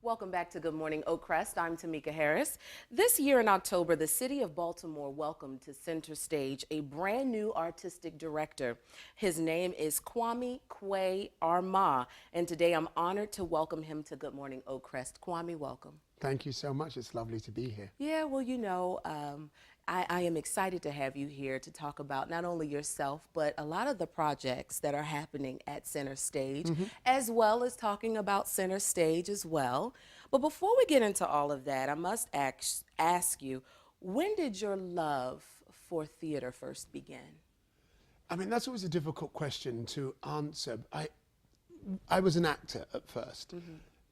Welcome back to Good Morning Oakcrest. I'm Tamika Harris. This year in October, the city of Baltimore welcomed to Centerstage a brand new artistic director. His name is Kwame Kwei Armah, and today I'm honored to welcome him to Good Morning Oakcrest. Kwame, welcome. Thank you so much. It's lovely to be here. Yeah, well, I am excited to have you here to talk about not only yourself, but a lot of the projects that are happening at Center Stage, as well as talking about Center Stage as well. But before we get into all of that, I must ask you, when did your love for theater first begin? I mean, that's always a difficult question to answer. I was an actor at first.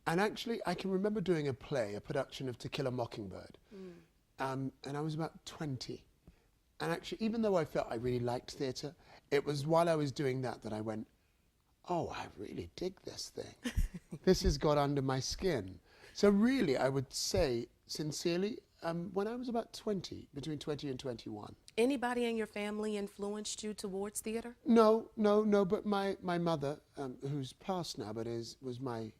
And actually, I can remember doing a play, a production of To Kill a Mockingbird. And I was about 20. And actually, even though I felt I really liked theatre, it was while I was doing that that I went, oh, I really dig this thing. This has got under my skin. So really, I would say, sincerely, when I was about 20, between 20 and 21. Anybody in your family influenced you towards theater? No, but my mother, who's passed now, but was my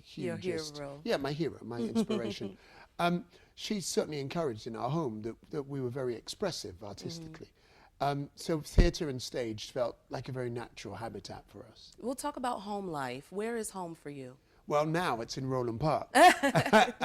hugest, hero. yeah, my hero, my inspiration. She certainly encouraged in our home that we were very expressive artistically. So theatre and stage felt like a very natural habitat for us. We'll talk about home life. Where is home for you? Well, now it's in Roland Park. But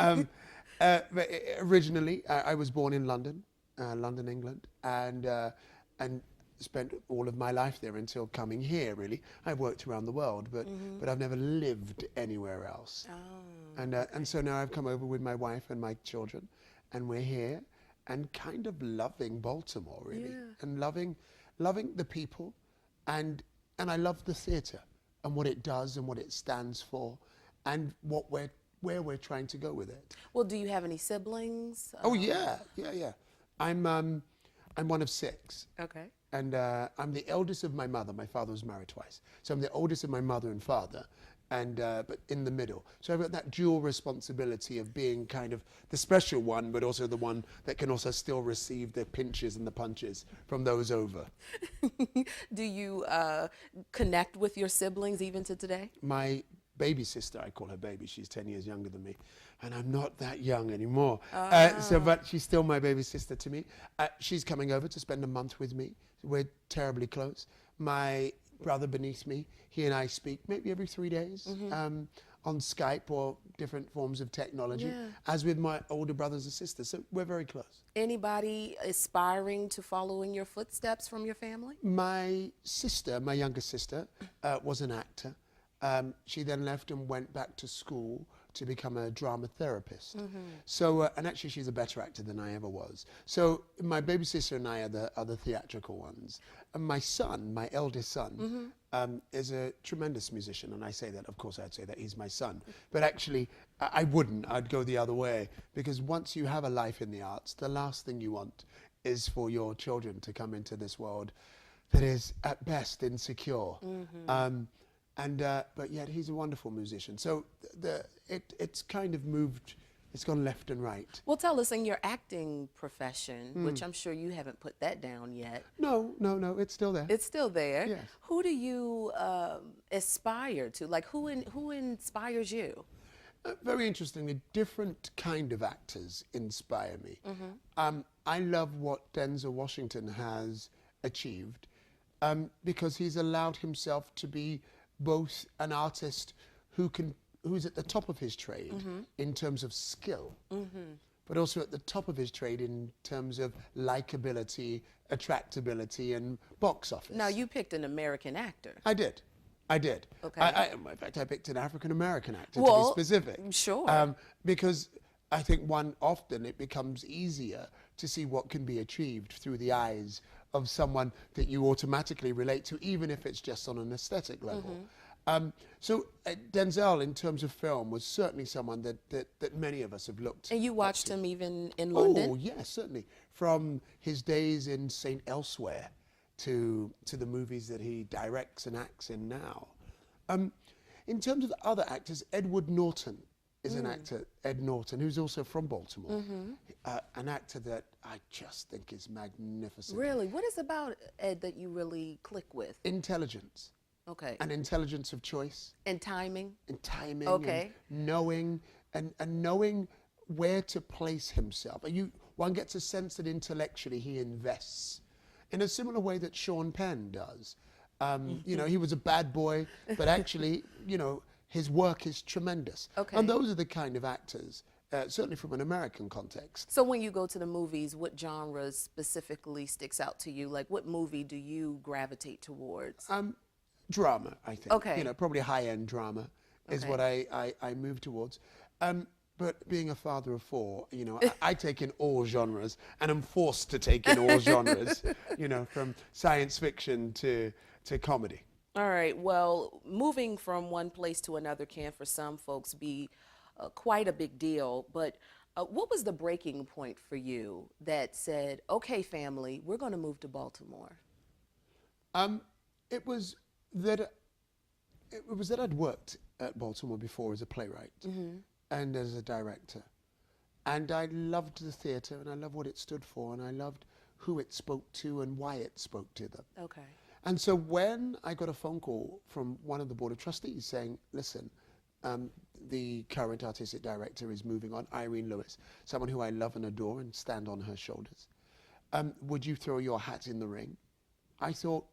originally, I was born in London, England, and spent all of my life there until coming here, really. I've worked around the world, but I've never lived anywhere else. Oh, And so now I've come over with my wife and my children, and we're here and kind of loving Baltimore, really, yeah. and loving the people, and I love the theatre and what it does and what it stands for, and where we're trying to go with it. Well, do you have any siblings? Oh yeah. I'm one of 6. Okay. And I'm the eldest of my mother. My father was married twice. So I'm the oldest of my mother and father, and but in the middle. So I've got that dual responsibility of being kind of the special one, but also the one that can also still receive the pinches and the punches from those over. Do you connect with your siblings even to today? My baby sister, I call her baby, she's 10 years younger than me, and I'm not that young anymore. But she's still my baby sister to me. She's coming over to spend a month with me. We're terribly close. My brother beneath me, he and I speak maybe every 3 days on Skype or different forms of technology, as with my older brothers and sisters. So we're very close. Anybody aspiring to follow in your footsteps from your family? My sister, my younger sister, was an actor. She then left and went back to school to become a drama therapist. So, and actually she's a better actor than I ever was. So my baby sister and I are the theatrical ones. And my son, my eldest son, is a tremendous musician. And I say that, of course I'd say that he's my son. But actually, I wouldn't. I'd go the other way. Because once you have a life in the arts, the last thing you want is for your children to come into this world that is at best insecure. But yet he's a wonderful musician. So it's kind of moved, it's gone left and right. Well, tell us, in your acting profession, which I'm sure you haven't put that down yet. No, it's still there. It's still there. Yes. Who do you aspire to? Like, who inspires you? Very interestingly, different kind of actors inspire me. I love what Denzel Washington has achieved because he's allowed himself to be both an artist who's at the top of his trade in terms of skill, but also at the top of his trade in terms of likability, attractability, and box office. Now, you picked an American actor. I did. Okay. In fact, I picked an African-American actor, to Well, be specific. sure. Because I think often it becomes easier to see what can be achieved through the eyes of someone that you automatically relate to, even if it's just on an aesthetic level. So Denzel, in terms of film, was certainly someone that many of us have looked. And you watched him even in London? Oh, yes, certainly. From his days in St. Elsewhere to the movies that he directs and acts in now. In terms of other actors, Edward Norton is an actor, Ed Norton, who's also from Baltimore. An actor that I just think is magnificent. Really? What is about Ed that you really click with? Intelligence. Okay. And intelligence of choice. And timing? And timing. Okay. And knowing and knowing where to place himself. One gets a sense that intellectually he invests in a similar way that Sean Penn does. You know, he was a bad boy, but actually, you know, his work is tremendous. Okay. And those are the kind of actors, certainly from an American context. So when you go to the movies, what genres specifically sticks out to you? Like, what movie do you gravitate towards? Drama, I think. Okay. You know, probably high-end drama is what I move towards. But being a father of four, you know, I take in all genres, and I'm forced to take in all genres, you know, from science fiction to comedy. All right. Well, moving from one place to another can for some folks be quite a big deal. But what was the breaking point for you that said, okay, family, we're going to move to Baltimore? It was that I'd worked at Baltimore before as a playwright and as a director. And I loved the theatre, and I loved what it stood for, and I loved who it spoke to and why it spoke to them. Okay. And so when I got a phone call from one of the Board of Trustees saying, listen, the current artistic director is moving on, Irene Lewis, someone who I love and adore and stand on her shoulders. Would you throw your hat in the ring? I thought,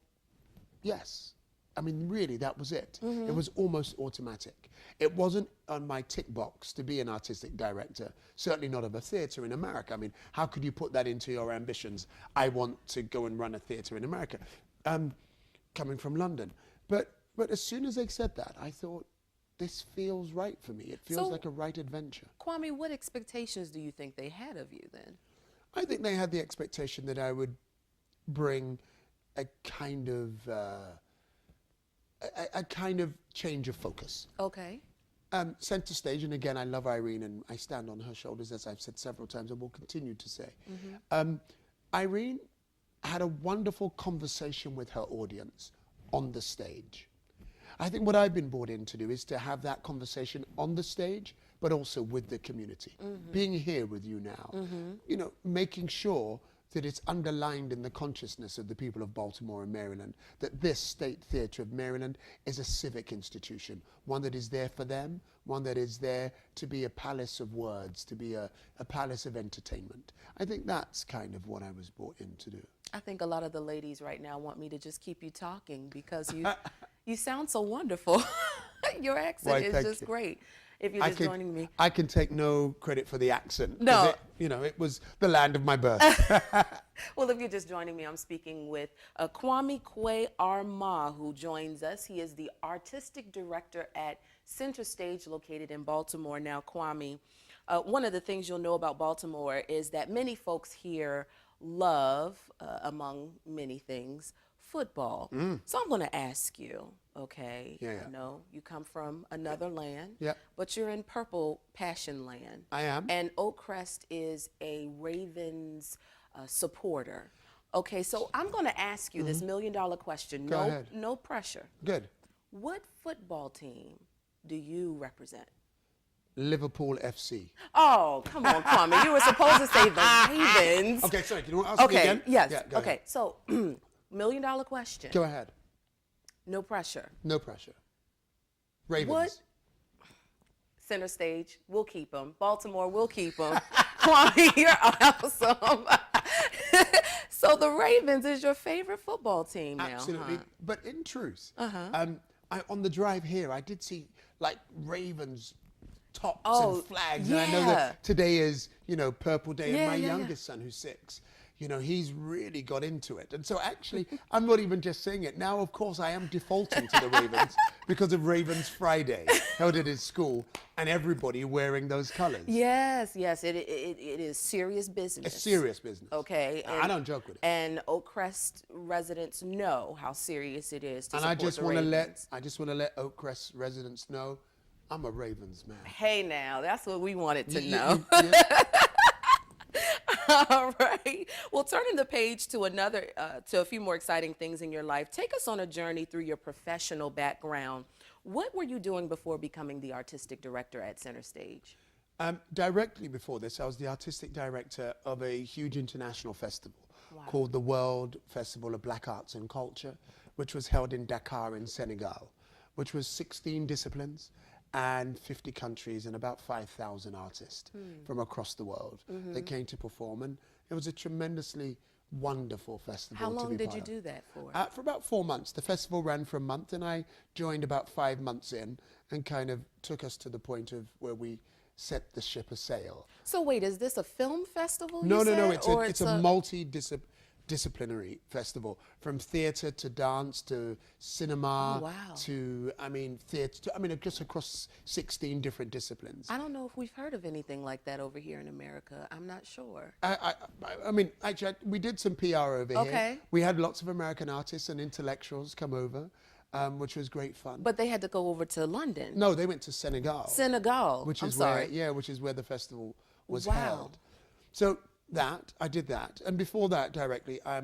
yes. I mean, really, that was it. It was almost automatic. It wasn't on my tick box to be an artistic director, certainly not of a theatre in America. I mean, how could you put that into your ambitions? I want to go and run a theatre in America, coming from London. But as soon as they said that, I thought, this feels right for me. It feels like a right adventure. Kwame, what expectations do you think they had of you then? I think they had the expectation that I would bring a kind of change of focus. Okay. Centerstage, and again, I love Irene and I stand on her shoulders, as I've said several times and will continue to say. Irene had a wonderful conversation with her audience on the stage. I think what I've been brought in to do is to have that conversation on the stage, but also with the community. Being here with you now, you know, making sure that it's underlined in the consciousness of the people of Baltimore and Maryland that this State Theatre of Maryland is a civic institution, one that is there for them, one that is there to be a palace of words, to be a palace of entertainment. I think that's kind of what I was brought in to do. I think a lot of the ladies right now want me to just keep you talking because you sound so wonderful. Your accent is just great. If you're just joining me. I can take no credit for the accent. No. It was the land of my birth. Well, if you're just joining me, I'm speaking with Kwame Kwe Armah, who joins us. He is the artistic director at Centerstage, located in Baltimore. Now, Kwame, one of the things you'll know about Baltimore is that many folks here love, among many things, football. So I'm going to ask you, okay, I know you come from another land, but you're in purple passion land. I am. And Oakcrest is a Ravens supporter. Okay, so I'm going to ask you this $1 million question. Go ahead. No pressure. Good. What football team do you represent? Liverpool FC. Oh, come on, Kwame. You were supposed to say the Ravens. Okay, sorry. Can you ask me again? Yes. Yeah, go okay, ahead. so $1 million question. Go ahead. No pressure. No pressure. Ravens. What? Centerstage, we'll keep them. Baltimore, we'll keep them. Kwame, you're awesome. So the Ravens is your favorite football team now, Absolutely. huh? But in truth, on the drive here, I did see like Ravens tops and flags. And I know that today is, Purple Day. And my youngest son, who's 6, he's really got into it. And so actually, I'm not even just saying it. Now, of course, I am defaulting to the Ravens because of Ravens Friday, held at his school, and everybody wearing those colors. Yes, it is serious business. It's serious business. Okay. I don't joke with it. And Oakcrest residents know how serious it is to and support the Ravens. I just want to let Oakcrest residents know I'm a Ravens man. Hey now, that's what we wanted to know. All right. Well, turning the page to to a few more exciting things in your life. Take us on a journey through your professional background. What were you doing before becoming the artistic director at Centerstage? Directly before this, I was the artistic director of a huge international festival called the World Festival of Black Arts and Culture, which was held in Dakar in Senegal, which was 16 disciplines. and 50 countries and about 5,000 artists from across the world that came to perform. And it was a tremendously wonderful festival. How to long be did part you of. do that for? For about 4 months. The festival ran for a month, and I joined about 5 months in and kind of took us to the point of where we set the ship a sail. So wait, is this a film festival? No, you no, no. said? It's a multidisciplinary festival, from theatre to dance to cinema Oh, wow. to, theatre. Just across 16 different disciplines. I don't know if we've heard of anything like that over here in America. I'm not sure. Actually, we did some PR over here. Okay. We had lots of American artists and intellectuals come over, which was great fun. But they had to go over to London. No, they went to Senegal. Senegal. Which I'm is sorry. which is where the festival was Wow. held. So I did that, and before that, directly, I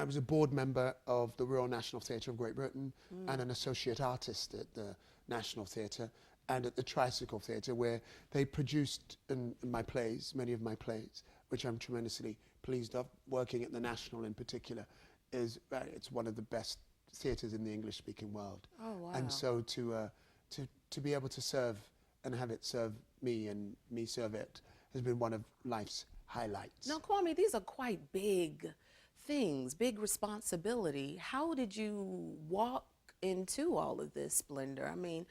was a board member of the Royal National Theatre of Great Britain and an associate artist at the National Theatre and at the Tricycle Theatre, where they produced my plays, many of my plays, which I'm tremendously pleased of. Working at the National in particular it's one of the best theatres in the English-speaking world. Oh, wow. And so to be able to serve and have it serve me and me serve it has been one of life's highlights. Now, Kwame, these are quite big things, big responsibility. How did you walk into all of this splendor? I mean,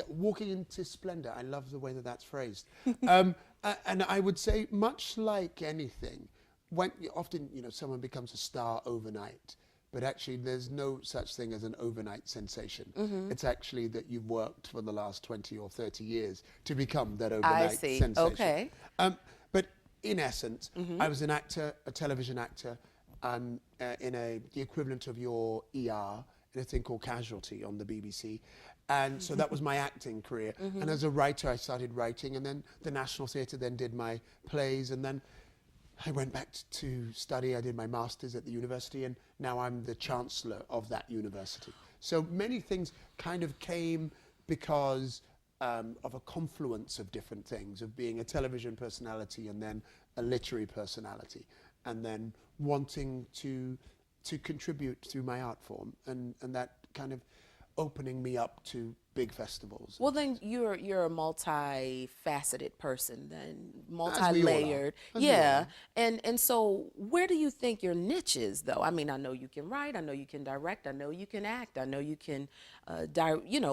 walking into splendor. I love the way that that's phrased. And I would say, much like anything, often someone becomes a star overnight, but actually there's no such thing as an overnight sensation. It's actually that you've worked for the last 20 or 30 years to become that overnight I see. sensation. Okay. But in essence, I was an actor, a television actor, in the equivalent of your ER in a thing called Casualty on the BBC. And so that was my acting career. And as a writer, I started writing, and then the National Theatre then did my plays, and then I went back to study. I did my master's at the university, and now I'm the chancellor of that university. So many things kind of came because of a confluence of different things, of being a television personality and then a literary personality, and then wanting to contribute through my art form, and that kind of opening me up to big festivals. Well, then you're a multifaceted person, then As we all multi-layered. are. As we all Yeah. are. And so where do you think your niche is, though? I mean, I know you can write, I know you can direct, I know you can act, I know you can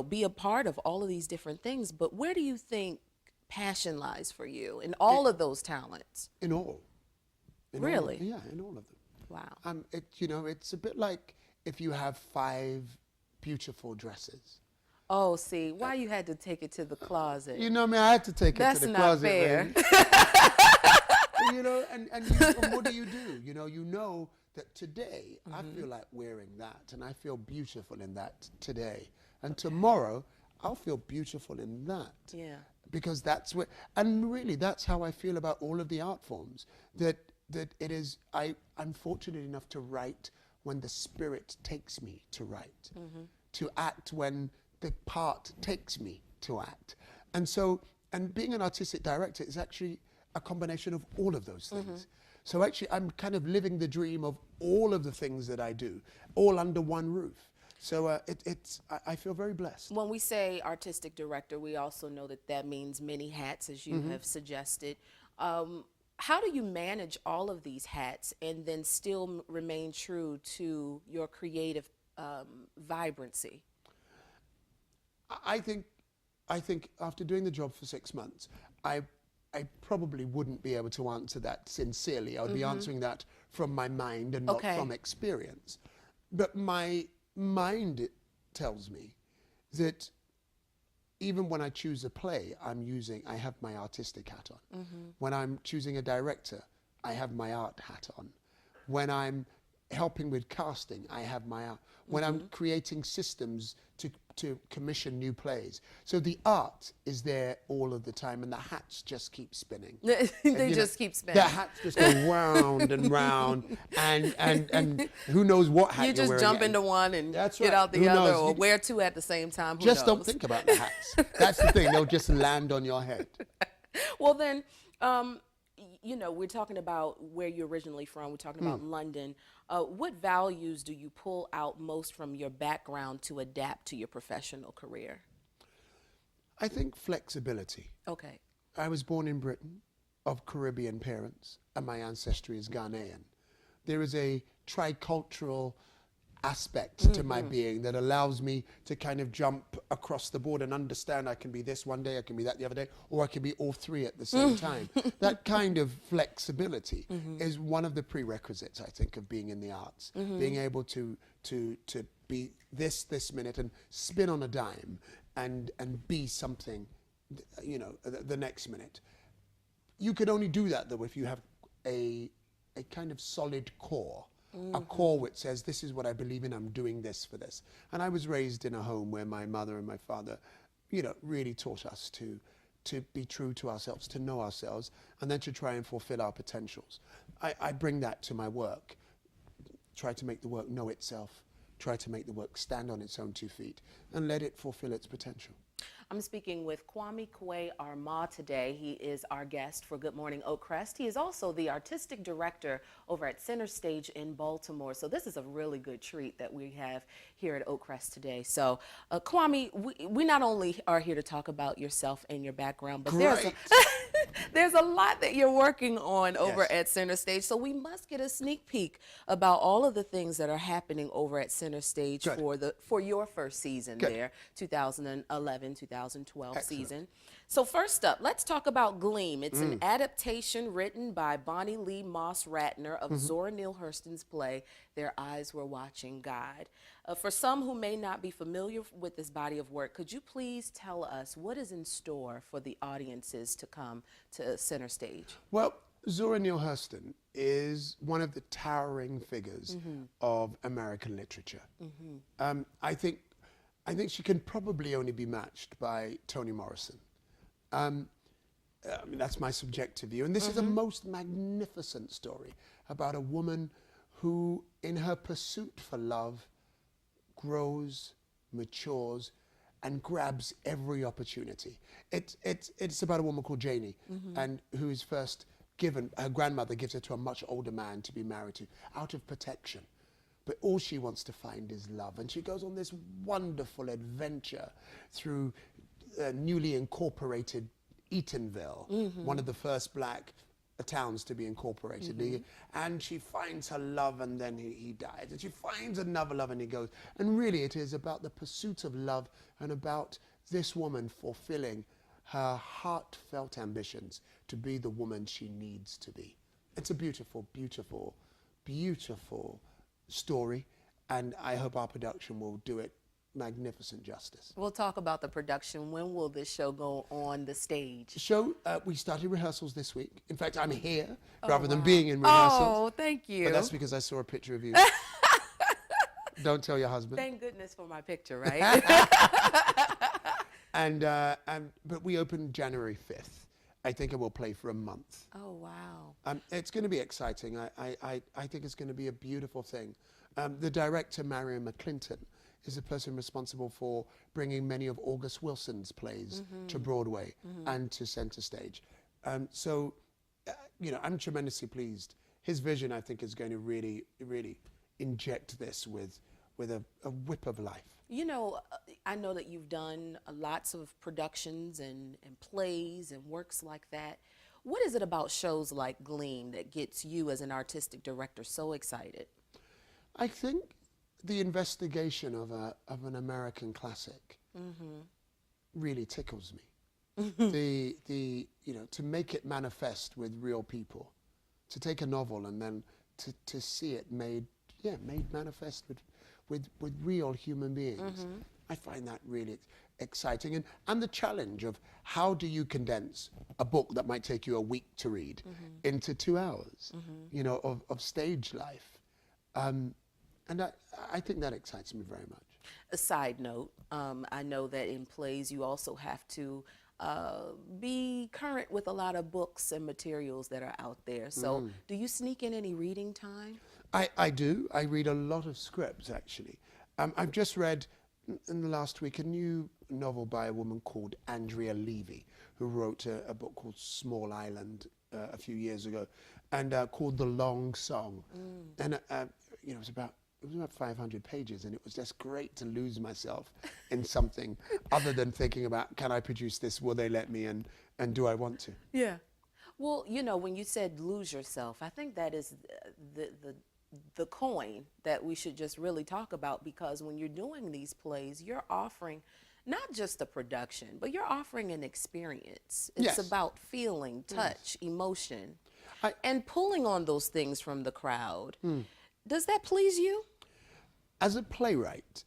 be a part of all of these different things, but where do you think passion lies for you in all of those talents? In all. Really? In all of them. Wow. It's a bit like if you have 5 beautiful dresses. Oh, see, why you had to take it to the closet? I had to take it to the closet. That's not fair. And what do? You know that today I feel like wearing that, and I feel beautiful in that today. And tomorrow I'll feel beautiful in that. Yeah. Because that's what, and really that's how I feel about all of the art forms. That it is, I'm fortunate enough to write when the spirit takes me to write, to act when the part takes me to act. And being an artistic director is actually a combination of all of those things. So actually I'm kind of living the dream of all of the things that I do, all under one roof. So I feel very blessed. When we say artistic director, we also know that means many hats, as you have suggested. How do you manage all of these hats and then still remain true to your creative vibrancy? I think after doing the job for 6 months, I probably wouldn't be able to answer that sincerely. I would be answering that from my mind and not from experience. But my mind tells me that even when I choose a play, I have my artistic hat on. When I'm choosing a director, I have my art hat on. When I'm helping with casting, I have my art. When I'm creating systems to commission new plays. So the art is there all of the time, and the hats just keep spinning. They just keep spinning. The hats just go round and round, and who knows what hat You you're just wearing. jump into one and That's get right. out the Who other, knows? or wear two at the same time. Who Just knows? don't think about the hats. That's the thing. They'll just land on your head. Well, then, you know, we're talking about where you're originally from. We're talking about London. What values do you pull out most from your background to adapt to your professional career? I think flexibility. Okay. I was born in Britain of Caribbean parents, and my ancestry is Ghanaian. There is a tricultural aspect to my being that allows me to kind of jump across the board and understand I can be this one day, I can be that the other day, or I can be all three at the same time. That kind of flexibility is one of the prerequisites, I think, of being in the arts. Being able to be this minute and spin on a dime and be something, you know, the next minute. You can only do that though if you have a kind of solid core. A core which says, this is what I believe in, I'm doing this for this. And I was raised in a home where my mother and my father, you know, really taught us to be true to ourselves, to know ourselves, and then to try and fulfill our potentials. I bring that to my work. Try to make the work know itself, try to make the work stand on its own 2 feet, and let it fulfill its potential. I'm speaking with Kwame Kwe Armah today. He is our guest for Good Morning Oakcrest. He is also the artistic director over at Centerstage in Baltimore. So this is a really good treat that we have here at Oakcrest today. So Kwame, we not only are here to talk about yourself and your background, but there's a lot that you're working on over at Centerstage. So we must get a sneak peek about all of the things that are happening over at Centerstage for your first season there, 2011, 2012 season. So first up, let's talk about Gleam. It's an adaptation written by Bonnie Lee Moss Ratner of Zora Neale Hurston's play, Their Eyes Were Watching God. For some who may not be familiar with this body of work, could you please tell us what is in store for the audiences to come to Centerstage? Well, Zora Neale Hurston is one of the towering figures of American literature. I think she can probably only be matched by Toni Morrison. I mean, that's my subjective view. And this is a most magnificent story about a woman who, in her pursuit for love, grows, matures, and grabs every opportunity. It's about a woman called Janie, and who is first given, her grandmother gives her to a much older man to be married to, out of protection. But all she wants to find is love. And she goes on this wonderful adventure through newly incorporated Eatonville, one of the first black towns to be incorporated. And she finds her love, and then he dies. And she finds another love, and he goes. And really it is about the pursuit of love and about this woman fulfilling her heartfelt ambitions to be the woman she needs to be. It's a beautiful, beautiful, beautiful story, and I hope our production will do it magnificent justice. We'll talk about the production. When will this show go on the stage? The show, we started rehearsals this week. In fact, I'm here rather than being in rehearsals. Oh, thank you. But that's because I saw a picture of you. Don't tell your husband. Thank goodness for my picture, right? But we open January 5th. I think it will play for a month. Oh, wow. It's going to be exciting. I think it's going to be a beautiful thing. The director, Marion McClinton, is the person responsible for bringing many of August Wilson's plays to Broadway and to Centerstage. So, you know, I'm tremendously pleased. His vision, I think, is going to really, really inject this with a whip of life. You know, I know that you've done lots of productions and plays and works like that. What is it about shows like Gleam that gets you as an artistic director so excited? I think the investigation of an American classic really tickles me. The you know, to make it manifest with real people, to take a novel and then to see it made manifest with real human beings. I find that really exciting, and the challenge of how do you condense a book that might take you a week to read into 2 hours, you know, of stage life. And I think that excites me very much. A side note, I know that in plays you also have to be current with a lot of books and materials that are out there. So do you sneak in any reading time? I do. I read a lot of scripts, actually. I've just read in the last week a new novel by a woman called Andrea Levy, who wrote a book called Small Island a few years ago, and called The Long Song. And you know, it was about 500 pages, and it was just great to lose myself in something other than thinking about, can I produce this? Will they let me? And do I want to? Yeah. Well, you know, when you said lose yourself, I think that is the coin that we should just really talk about, because when you're doing these plays, you're offering not just a production, but you're offering an experience. It's Yes. about feeling, touch, emotion, I- and pulling on those things from the crowd. Does that please you? As a playwright,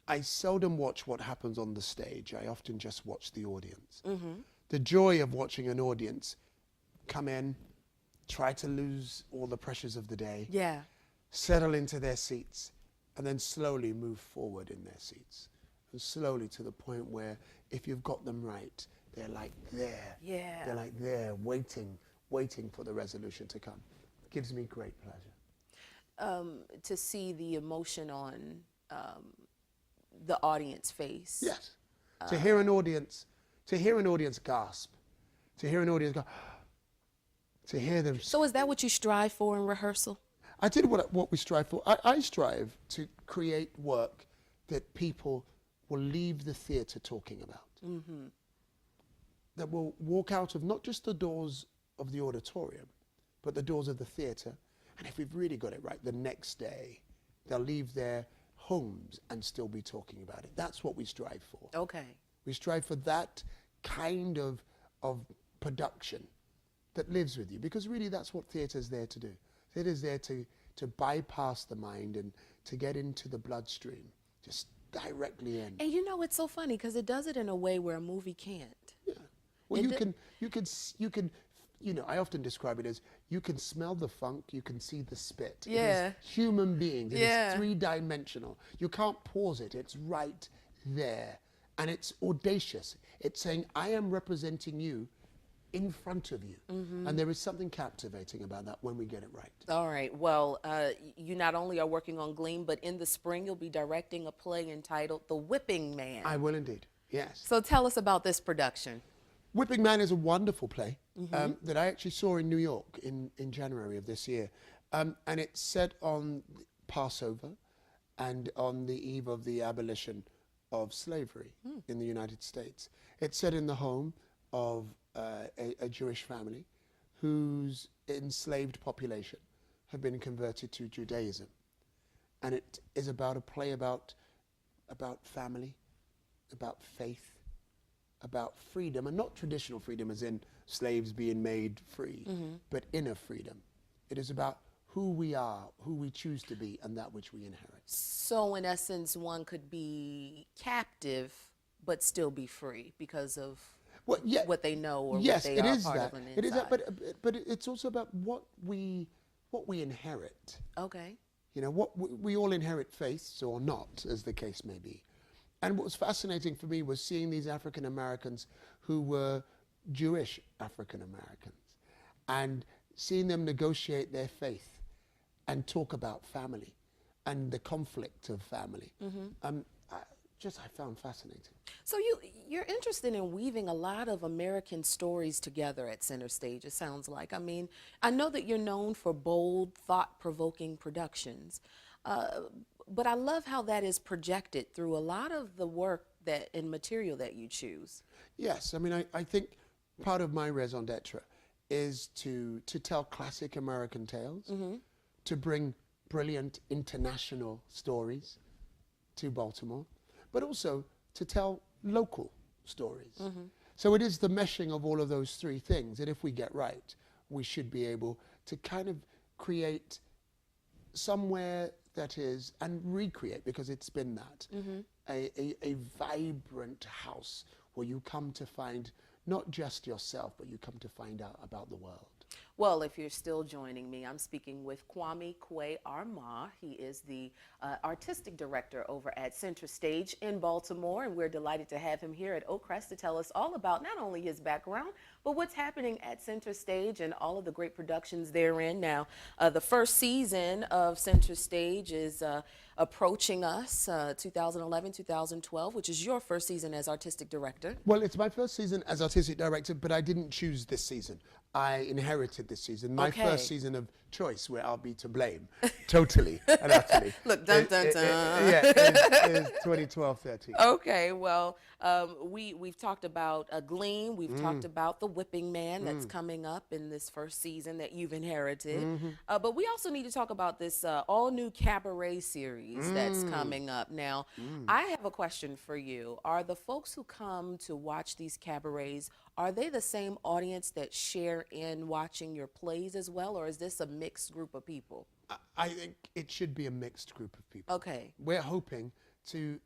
I seldom watch what happens on the stage. I often just watch the audience. The joy of watching an audience come in, try to lose all the pressures of the day, Yeah. settle into their seats, and then slowly move forward in their seats. And slowly to the point where if you've got them right, they're like there. Yeah. They're like there, waiting for the resolution to come. It gives me great pleasure. To see the emotion on the audience face. Yes. To hear an audience gasp, to hear an audience go, to hear them. So is that what you strive for in rehearsal? I did what we strive for. I strive to create work that people will leave the theatre talking about. That will walk out of not just the doors of the auditorium, but the doors of the theatre. And if we've really got it right, the next day, they'll leave their homes and still be talking about it. That's what we strive for. Okay. We strive for that kind of production that lives with you, because really that's what theatre's there to do. Theatre's there to bypass the mind and to get into the bloodstream, just directly in. And you know, it's so funny because it does it in a way where a movie can't. Yeah. Well, And you can, you know, I often describe it as you can smell the funk, you can see the spit. Yeah. It is human beings. It Yeah. is three-dimensional. You can't pause it. It's right there. And it's audacious. It's saying, I am representing you in front of you. And there is something captivating about that when we get it right. All right. Well, you not only are working on Gleam, but in the spring you'll be directing a play entitled The Whipping Man. I will indeed, yes. So tell us about this production. Whipping Man is a wonderful play that I actually saw in New York in January of this year. And it's set on Passover and on the eve of the abolition of slavery in the United States. It's set in the home of a Jewish family whose enslaved population have been converted to Judaism. And it is about a play about family, about faith, about freedom, and not traditional freedom as in slaves being made free, but inner freedom. It is about who we are, who we choose to be, and that which we inherit. So in essence, one could be captive but still be free because of what they know or what they are part of an inside. It is that, but it's also about what we inherit. Okay. You know, what we all inherit faiths or not, as the case may be. And what was fascinating for me was seeing these African Americans who were Jewish African Americans and seeing them negotiate their faith and talk about family and the conflict of family. I found fascinating. So you're interested in weaving a lot of American stories together at Centerstage, it sounds like. I mean, I know that you're known for bold, thought-provoking productions, but I love how that is projected through a lot of the work and material that you choose. Yes, I mean, I think part of my raison d'etre is to tell classic American tales, to bring brilliant international stories to Baltimore, but also to tell local stories. So it is the meshing of all of those three things, and if we get right, we should be able to kind of create somewhere that is, and recreate, because it's been that, a vibrant house where you come to find not just yourself, but you come to find out about the world. Well, if you're still joining me, I'm speaking with Kwame Kwe Armah. He is the artistic director over at Centerstage in Baltimore, and we're delighted to have him here at Oakcrest to tell us all about not only his background, but what's happening at Centerstage and all of the great productions therein. Now, the first season of Centerstage is approaching us, 2011, 2012, which is your first season as artistic director. Well, it's my first season as artistic director, but I didn't choose this season. I inherited this season. My first season of choice, where I'll be to blame, totally and utterly. Look, dun dun dun. Is 2012-13. Okay, well, we've talked about a Gleam. We've talked about the Whipping Man that's coming up in this first season that you've inherited. But we also need to talk about this all-new cabaret series that's coming up. Now, I have a question for you. Are the folks who come to watch these cabarets, are they the same audience that share in watching your plays as well, or is this a mixed group of people? I think it should be a mixed group of people. Okay. We're hoping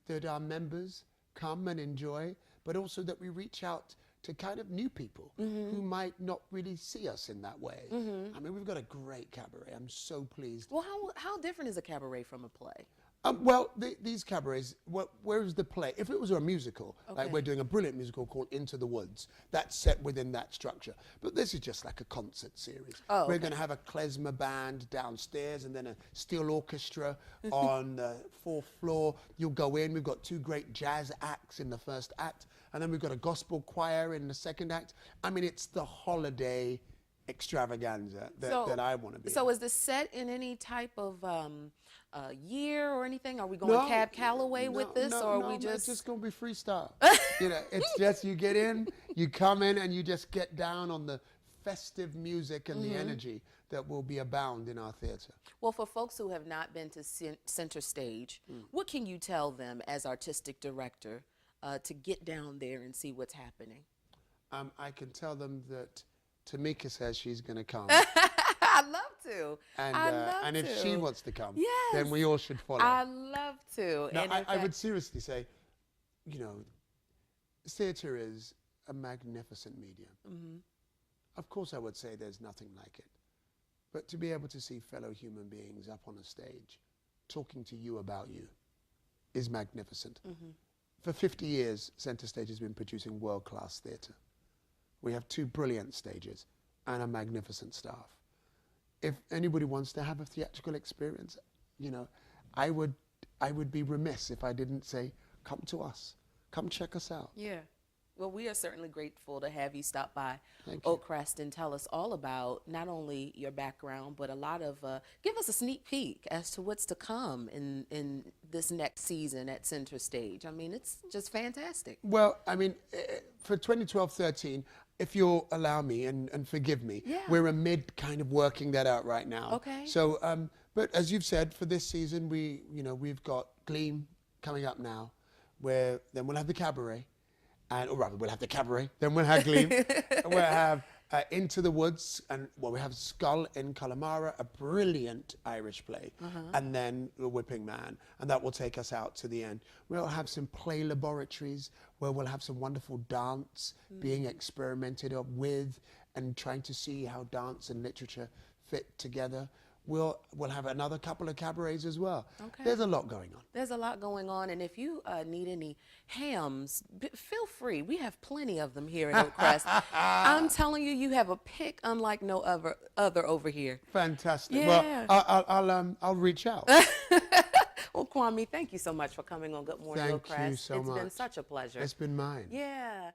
that our members come and enjoy, but also that we reach out to kind of new people who might not really see us in that way. I mean, we've got a great cabaret. I'm so pleased. Well, how different is a cabaret from a play? Well, these cabarets, where is the play? If it was a musical, like we're doing a brilliant musical called Into the Woods, that's set within that structure. But this is just like a concert series. We're going to have a klezmer band downstairs and then a steel orchestra on the fourth floor. You'll go in, we've got two great jazz acts in the first act, and then we've got a gospel choir in the second act. I mean, it's the holiday extravaganza that I want to be. So is this set in any type of year or anything? Are we going Cab Calloway with this, or are we it's just? just going to be freestyle. You know, it's just you get in, you come in, and you just get down on the festive music and the energy that will be abound in our theater. Well, for folks who have not been to Centerstage, what can you tell them as artistic director to get down there and see what's happening? I can tell them that Tamika says she's going to come. I'd love to. And if she wants to come, yes, then we all should follow. I'd love to. Now, And I would seriously say, you know, theater is a magnificent medium. Of course, I would say there's nothing like it. But to be able to see fellow human beings up on a stage talking to you about you is magnificent. For 50 years, Centerstage has been producing world-class theater. We have two brilliant stages and a magnificent staff. If anybody wants to have a theatrical experience, you know, I would be remiss if I didn't say, come to us, come check us out. Yeah. Well, we are certainly grateful to have you stop by Thank you. Oakcrest and tell us all about not only your background, but a lot of, give us a sneak peek as to what's to come in this next season at Centerstage. I mean, it's just fantastic. Well, I mean, for 2012-13, if you'll allow me and forgive me, we're amid kind of working that out right now. Okay. So, but as you've said, for this season, we've got Gleam coming up now, where then we'll have the cabaret. Or rather, we'll have the cabaret, then we'll have Gleam, we'll have Into the Woods, and we have Skull in Calamara, a brilliant Irish play, and then The Whipping Man, and that will take us out to the end. We'll have some play laboratories where we'll have some wonderful dance being experimented with and trying to see how dance and literature fit together. We'll have another couple of cabarets as well. Okay. There's a lot going on. There's a lot going on, and if you need any hams, feel free. We have plenty of them here at Oakcrest. I'm telling you, you have a pick unlike no other over here. Fantastic. Yeah. Well, I'll reach out. Well, Kwame, thank you so much for coming on Good Morning Thank Oakcrest. you so much. It's been such a pleasure. It's been mine. Yeah.